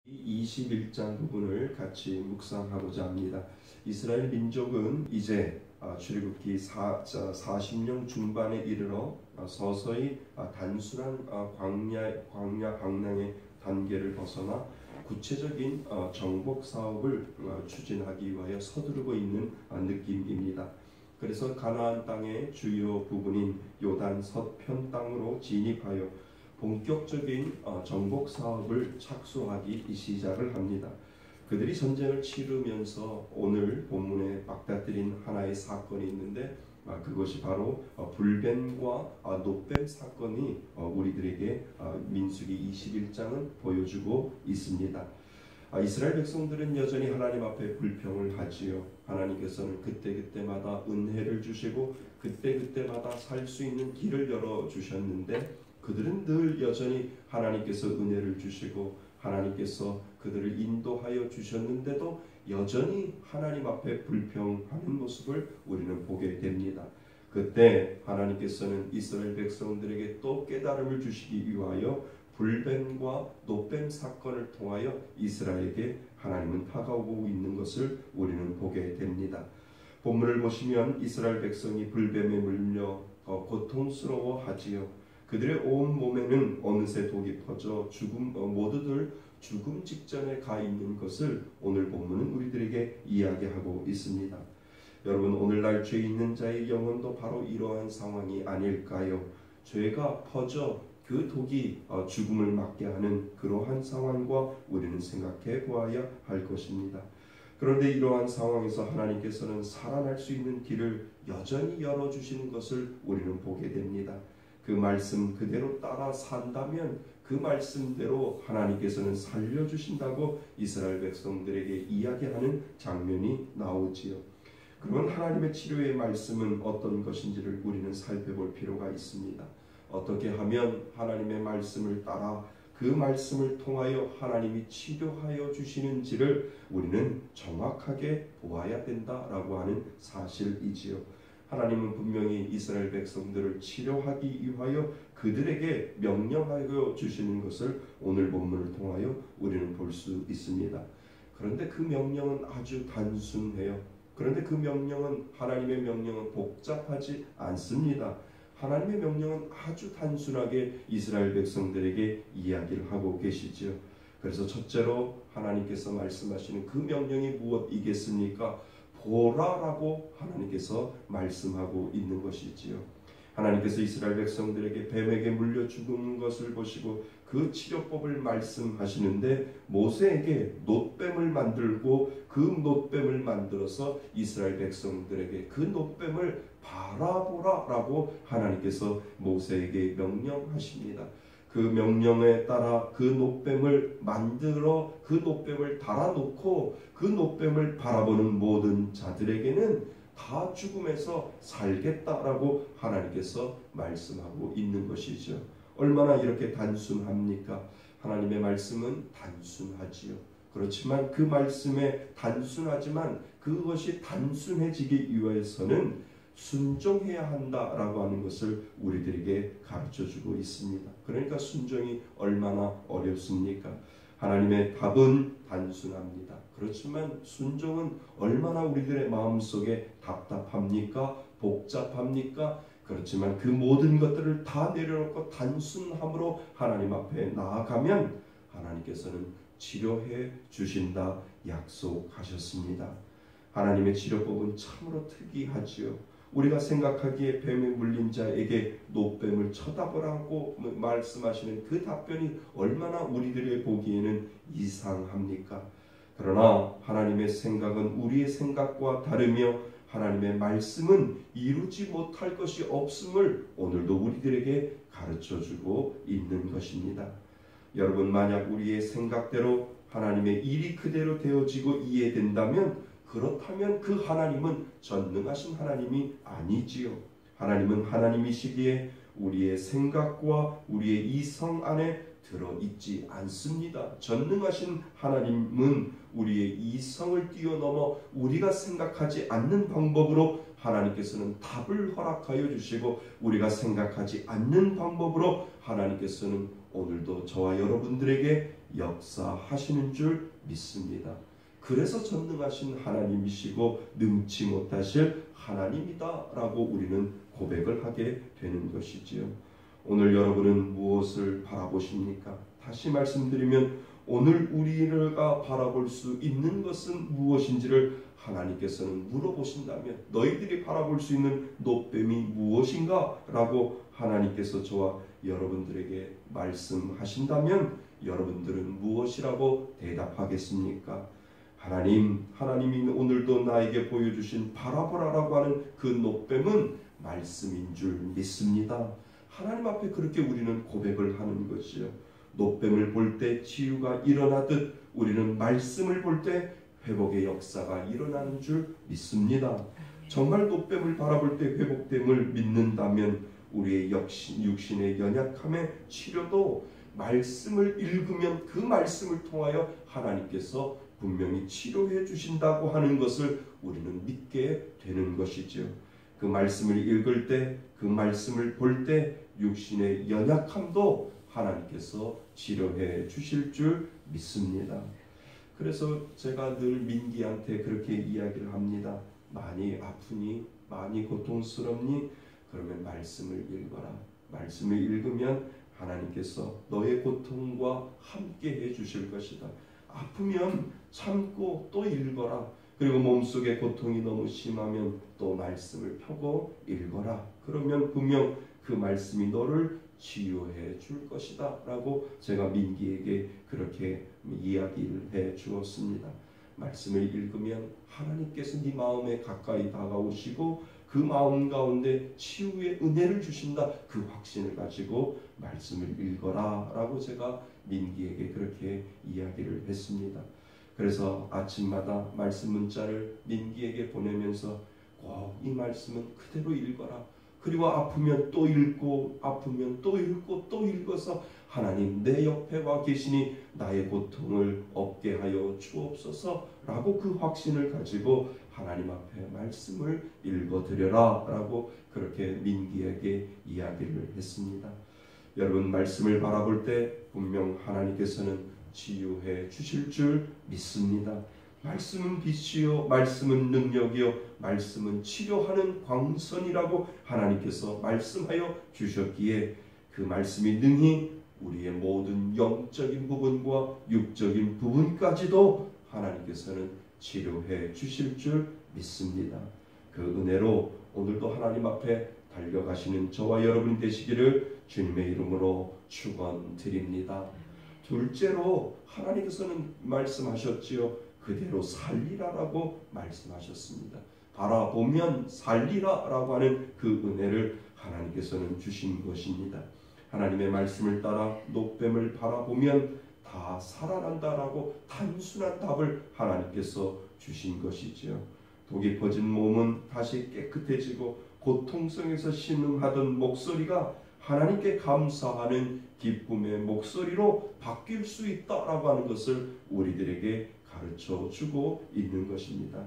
이 21장 부분을 같이 묵상하고자 합니다. 이스라엘 민족은 이제 출애굽기 40년 중반에 이르러 서서히 단순한 광야 방랑의 단계를 벗어나 구체적인 정복 사업을 추진하기 위하여 서두르고 있는 느낌입니다. 그래서 가나안 땅의 주요 부분인 요단 서편 땅으로 진입하여 본격적인 정복 사업을 착수하기 시작을 합니다. 그들이 전쟁을 치르면서 오늘 본문에 맞닥뜨린 하나의 사건이 있는데 그것이 바로 불뱀과 노뱀 사건이 우리들에게 민수기 21장은 보여주고 있습니다. 이스라엘 백성들은 여전히 하나님 앞에 불평을 하지요. 하나님께서는 그때그때마다 은혜를 주시고 그때그때마다 살 수 있는 길을 열어주셨는데 그들은 늘 여전히 하나님께서 은혜를 주시고 하나님께서 그들을 인도하여 주셨는데도 여전히 하나님 앞에 불평하는 모습을 우리는 보게 됩니다. 그때 하나님께서는 이스라엘 백성들에게 또 깨달음을 주시기 위하여 불뱀과 노뱀 사건을 통하여 이스라엘에게 하나님은 다가오고 있는 것을 우리는 보게 됩니다. 본문을 보시면 이스라엘 백성이 불뱀에 물려 고통스러워하지요. 그들의 온 몸에는 어느새 독이 퍼져 모두들 죽음 직전에 가 있는 것을 오늘 본문은 우리들에게 이야기하고 있습니다. 여러분, 오늘날 죄 있는 자의 영혼도 바로 이러한 상황이 아닐까요? 죄가 퍼져 그 독이 죽음을 맞게 하는 그러한 상황과 우리는 생각해 보아야 할 것입니다. 그런데 이러한 상황에서 하나님께서는 살아날 수 있는 길을 여전히 열어주시는 것을 우리는 보게 됩니다. 그 말씀 그대로 따라 산다면 그 말씀대로 하나님께서는 살려주신다고 이스라엘 백성들에게 이야기하는 장면이 나오지요. 그러면 하나님의 치료의 말씀은 어떤 것인지를 우리는 살펴볼 필요가 있습니다. 어떻게 하면 하나님의 말씀을 따라 그 말씀을 통하여 하나님이 치료하여 주시는지를 우리는 정확하게 보아야 된다라고 하는 사실이지요. 하나님은 분명히 이스라엘 백성들을 치료하기 위하여 그들에게 명령하여 주시는 것을 오늘 본문을 통하여 우리는 볼 수 있습니다. 그런데 그 명령은 아주 단순해요. 그런데 그 명령은 하나님의 명령은 복잡하지 않습니다. 하나님의 명령은 아주 단순하게 이스라엘 백성들에게 이야기를 하고 계시죠. 그래서 첫째로 하나님께서 말씀하시는 그 명령이 무엇이겠습니까? 보라라고 하나님께서 말씀하고 있는 것이지요. 하나님께서 이스라엘 백성들에게 뱀에게 물려 죽은 것을 보시고 그 치료법을 말씀하시는데 모세에게 놋뱀을 만들고 그 놋뱀을 만들어서 이스라엘 백성들에게 그 놋뱀을 바라보라라고 하나님께서 모세에게 명령하십니다. 그 명령에 따라 그 놋뱀을 만들어 그 놋뱀을 달아놓고 그 놋뱀을 바라보는 모든 자들에게는 다 죽음에서 살겠다라고 하나님께서 말씀하고 있는 것이죠. 얼마나 이렇게 단순합니까? 하나님의 말씀은 단순하지요. 그렇지만 그 말씀에 단순하지만 그것이 단순해지기 위해서는 순종해야 한다라고 하는 것을 우리들에게 가르쳐주고 있습니다. 그러니까 순종이 얼마나 어렵습니까? 하나님의 답은 단순합니다. 그렇지만 순종은 얼마나 우리들의 마음속에 답답합니까? 복잡합니까? 그렇지만 그 모든 것들을 다 내려놓고 단순함으로 하나님 앞에 나아가면 하나님께서는 치료해 주신다 약속하셨습니다. 하나님의 치료법은 참으로 특이하지요. 우리가 생각하기에 뱀에 물린 자에게 놋뱀을 쳐다보라고 말씀하시는 그 답변이 얼마나 우리들의 보기에는 이상합니까? 그러나 하나님의 생각은 우리의 생각과 다르며 하나님의 말씀은 이루지 못할 것이 없음을 오늘도 우리들에게 가르쳐주고 있는 것입니다. 여러분, 만약 우리의 생각대로 하나님의 일이 그대로 되어지고 이해된다면 그렇다면 그 하나님은 전능하신 하나님이 아니지요. 하나님은 하나님이시기에 우리의 생각과 우리의 이성 안에 들어있지 않습니다. 전능하신 하나님은 우리의 이성을 뛰어넘어 우리가 생각하지 않는 방법으로 하나님께서는 답을 허락하여 주시고 우리가 생각하지 않는 방법으로 하나님께서는 오늘도 저와 여러분들에게 역사하시는 줄 믿습니다. 그래서 전능하신 하나님이시고 능치 못하실 하나님이다 라고 우리는 고백을 하게 되는 것이지요. 오늘 여러분은 무엇을 바라보십니까? 다시 말씀드리면 오늘 우리가 바라볼 수 있는 것은 무엇인지를 하나님께서는 물어보신다면, 너희들이 바라볼 수 있는 놋뱀이 무엇인가? 라고 하나님께서 저와 여러분들에게 말씀하신다면 여러분들은 무엇이라고 대답하겠습니까? 하나님이 오늘도 나에게 보여주신 바라보라라고 하는 그 놋뱀은 말씀인 줄 믿습니다. 하나님 앞에 그렇게 우리는 고백을 하는 것이요. 놋뱀을 볼 때 치유가 일어나듯 우리는 말씀을 볼 때 회복의 역사가 일어나는 줄 믿습니다. 정말 놋뱀을 바라볼 때 회복됨을 믿는다면 우리의 육신의 연약함의 치료도 말씀을 읽으면 그 말씀을 통하여 하나님께서 분명히 치료해 주신다고 하는 것을 우리는 믿게 되는 것이죠. 그 말씀을 읽을 때, 그 말씀을 볼 때 육신의 연약함도 하나님께서 치료해 주실 줄 믿습니다. 그래서 제가 늘 민기한테 그렇게 이야기를 합니다. 많이 아프니? 많이 고통스럽니? 그러면 말씀을 읽어라. 말씀을 읽으면 하나님께서 너의 고통과 함께 해주실 것이다. 아프면 참고 또 읽어라. 그리고 몸속에 고통이 너무 심하면 또 말씀을 펴고 읽어라. 그러면 분명 그 말씀이 너를 치유해 줄 것이다 라고 제가 민기에게 그렇게 이야기를 해 주었습니다. 말씀을 읽으면 하나님께서 네 마음에 가까이 다가오시고 그 마음 가운데 치유의 은혜를 주신다. 그 확신을 가지고 말씀을 읽어라 라고 제가 민기에게 그렇게 이야기를 했습니다. 그래서 아침마다 말씀 문자를 민기에게 보내면서 꼭 이 말씀은 그대로 읽어라. 그리고 아프면 또 읽고 아프면 또 읽고 또 읽어서 하나님 내 옆에 와 계시니 나의 고통을 없게 하여 주옵소서 라고 그 확신을 가지고 하나님 앞에 말씀을 읽어드려라 라고 그렇게 민기에게 이야기를 했습니다. 여러분 말씀을 바라볼 때 분명 하나님께서는 치유해 주실 줄 믿습니다. 말씀은 빛이요 말씀은 능력이요 말씀은 치료하는 광선이라고 하나님께서 말씀하여 주셨기에 그 말씀이 능히 우리의 모든 영적인 부분과 육적인 부분까지도 하나님께서는 치료해 주실 줄 믿습니다. 그 은혜로 오늘도 하나님 앞에 달려가시는 저와 여러분 되시기를 주님의 이름으로 축원드립니다. 둘째로 하나님께서는 말씀하셨지요. 그대로 살리라라고 말씀하셨습니다. 바라보면 살리라라고 하는 그 은혜를 하나님께서는 주신 것입니다. 하나님의 말씀을 따라 놋뱀을 바라보면 다 살아난다라고 단순한 답을 하나님께서 주신 것이지요. 독이 퍼진 몸은 다시 깨끗해지고 고통성에서 신음하던 목소리가 하나님께 감사하는 기쁨의 목소리로 바뀔 수 있다라고 하는 것을 우리들에게 가르쳐 주고 있는 것입니다.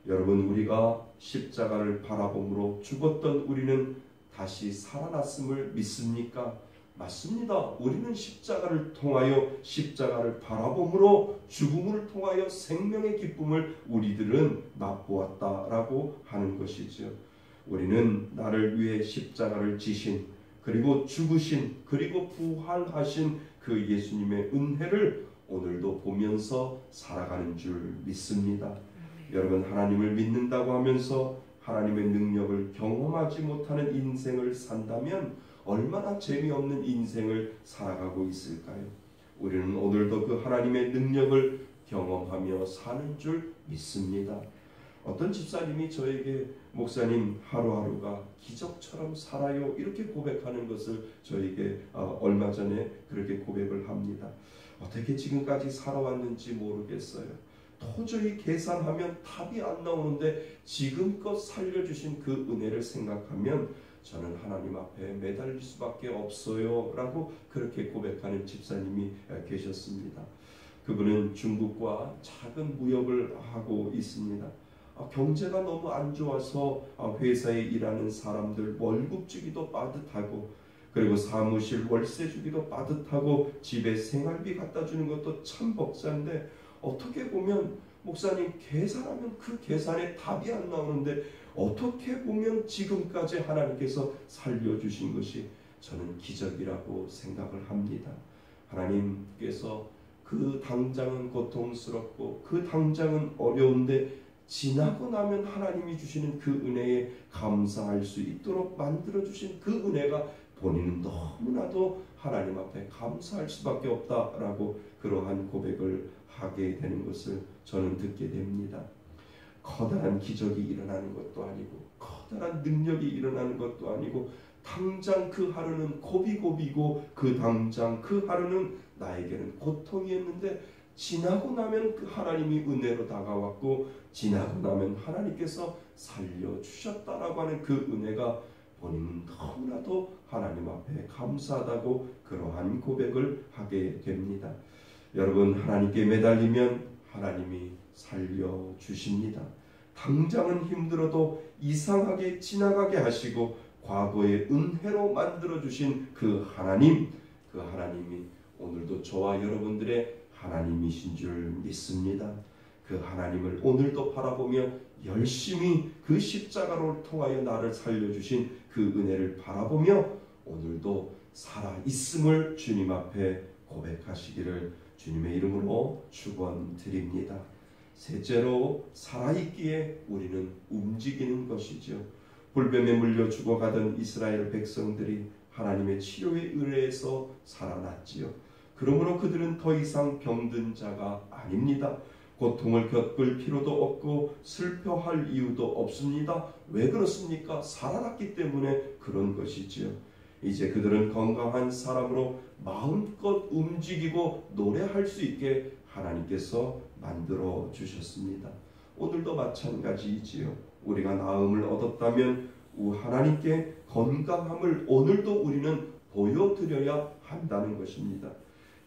여러분 우리가 십자가를 바라봄으로 죽었던 우리는 다시 살아났음을 믿습니까? 맞습니다. 우리는 십자가를 통하여 십자가를 바라봄으로 죽음을 통하여 생명의 기쁨을 우리들은 맛보았다라고 하는 것이죠. 우리는 나를 위해 십자가를 지신 그리고 죽으신 그리고 부활하신 그 예수님의 은혜를 오늘도 보면서 살아가는 줄 믿습니다. 여러분 하나님을 믿는다고 하면서 하나님의 능력을 경험하지 못하는 인생을 산다면 얼마나 재미없는 인생을 살아가고 있을까요? 우리는 오늘도 그 하나님의 능력을 경험하며 사는 줄 믿습니다. 어떤 집사님이 저에게 목사님 하루하루가 기적처럼 살아요 이렇게 고백하는 것을 저에게 얼마 전에 그렇게 고백을 합니다. 어떻게 지금까지 살아왔는지 모르겠어요. 도저히 계산하면 답이 안 나오는데 지금껏 살려주신 그 은혜를 생각하면 저는 하나님 앞에 매달릴 수밖에 없어요 라고 그렇게 고백하는 집사님이 계셨습니다. 그분은 중국과 작은 무역을 하고 있습니다. 경제가 너무 안 좋아서 회사에 일하는 사람들 월급 주기도 빠듯하고 그리고 사무실 월세 주기도 빠듯하고 집에 생활비 갖다 주는 것도 참 벅찬데 어떻게 보면 목사님 계산하면 그 계산에 답이 안 나오는데 어떻게 보면 지금까지 하나님께서 살려주신 것이 저는 기적이라고 생각을 합니다. 하나님께서 그 당장은 고통스럽고 그 당장은 어려운데 지나고 나면 하나님이 주시는 그 은혜에 감사할 수 있도록 만들어주신 그 은혜가 본인은 너무나도 하나님 앞에 감사할 수밖에 없다라고 그러한 고백을 하게 되는 것을 저는 듣게 됩니다. 커다란 기적이 일어나는 것도 아니고 커다란 능력이 일어나는 것도 아니고 당장 그 하루는 고비고비고 그 당장 그 하루는 나에게는 고통이었는데 지나고 나면 그 하나님이 은혜로 다가왔고 지나고 나면 하나님께서 살려주셨다라고 하는 그 은혜가 본인은 너무나도 하나님 앞에 감사하다고 그러한 고백을 하게 됩니다. 여러분, 하나님께 매달리면 하나님이 살려주십니다. 당장은 힘들어도 이상하게 지나가게 하시고 과거의 은혜로 만들어주신 그 하나님이 오늘도 저와 여러분들의 하나님이신 줄 믿습니다. 그 하나님을 오늘도 바라보며 열심히 그 십자가로 통하여 나를 살려주신 그 은혜를 바라보며 오늘도 살아있음을 주님 앞에 고백하시기를 주님의 이름으로 축원드립니다. 셋째로 살아있기에 우리는 움직이는 것이죠. 불뱀에 물려 죽어가던 이스라엘 백성들이 하나님의 치료에 의뢰해서 살아났지요. 그러므로 그들은 더 이상 병든 자가 아닙니다. 고통을 겪을 필요도 없고 슬퍼할 이유도 없습니다. 왜 그렇습니까? 살아났기 때문에 그런 것이지요. 이제 그들은 건강한 사람으로 마음껏 움직이고 노래할 수 있게 하나님께서 만들어 주셨습니다. 오늘도 마찬가지이지요. 우리가 나음을 얻었다면 하나님께 건강함을 오늘도 우리는 보여드려야 한다는 것입니다.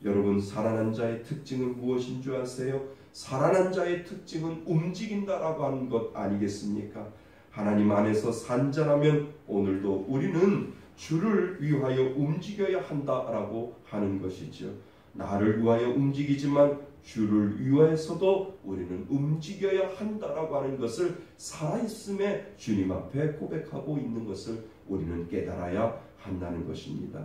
여러분, 살아난 자의 특징은 무엇인 줄 아세요? 살아난 자의 특징은 움직인다라고 하는 것 아니겠습니까? 하나님 안에서 산 자라면 오늘도 우리는 주를 위하여 움직여야 한다라고 하는 것이죠. 나를 위하여 움직이지만 주를 위하여서도 우리는 움직여야 한다라고 하는 것을 살아있음에 주님 앞에 고백하고 있는 것을 우리는 깨달아야 한다는 것입니다.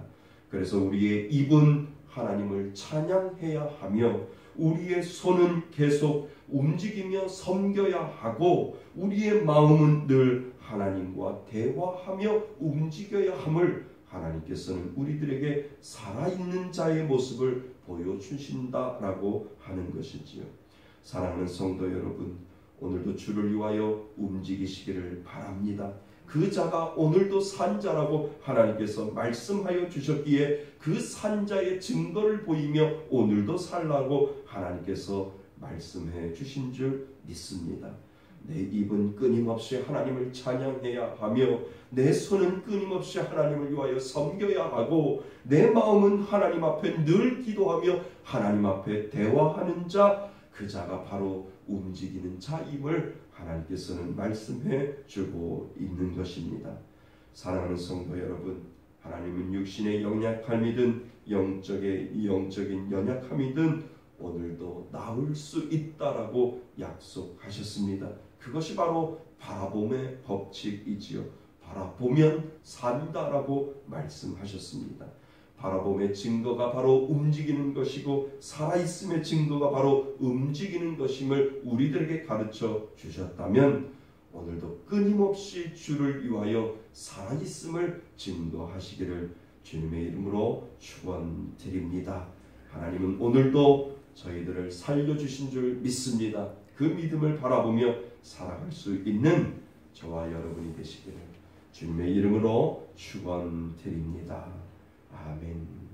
그래서 우리의 입은 하나님을 찬양해야 하며 우리의 손은 계속 움직이며 섬겨야 하고 우리의 마음은 늘 하나님과 대화하며 움직여야 함을 하나님께서는 우리들에게 살아있는 자의 모습을 보여주신다라고 하는 것이지요. 사랑하는 성도 여러분, 오늘도 주를 위하여 움직이시기를 바랍니다. 그 자가 오늘도 산 자라고 하나님께서 말씀하여 주셨기에 그 산 자의 증거를 보이며 오늘도 살라고 하나님께서 말씀해 주신 줄 믿습니다. 내 입은 끊임없이 하나님을 찬양해야 하며 내 손은 끊임없이 하나님을 위하여 섬겨야 하고 내 마음은 하나님 앞에 늘 기도하며 하나님 앞에 대화하는 자, 그 자가 바로 움직이는 자임을 하나님께서는 말씀해 주고 있는 것입니다. 사랑하는 성도 여러분, 하나님은 육신의 연약함이든 영적인 연약함이든 오늘도 나을 수 있다라고 약속하셨습니다. 그것이 바로 바라봄의 법칙이지요. 바라보면 산다라고 말씀하셨습니다. 바라봄의 증거가 바로 움직이는 것이고 살아있음의 증거가 바로 움직이는 것임을 우리들에게 가르쳐 주셨다면 오늘도 끊임없이 주를 위하여 살아있음을 증거하시기를 주님의 이름으로 축원드립니다. 하나님은 오늘도 저희들을 살려주신 줄 믿습니다. 그 믿음을 바라보며 살아갈 수 있는 저와 여러분이 되시기를 주님의 이름으로 축원드립니다. 아멘.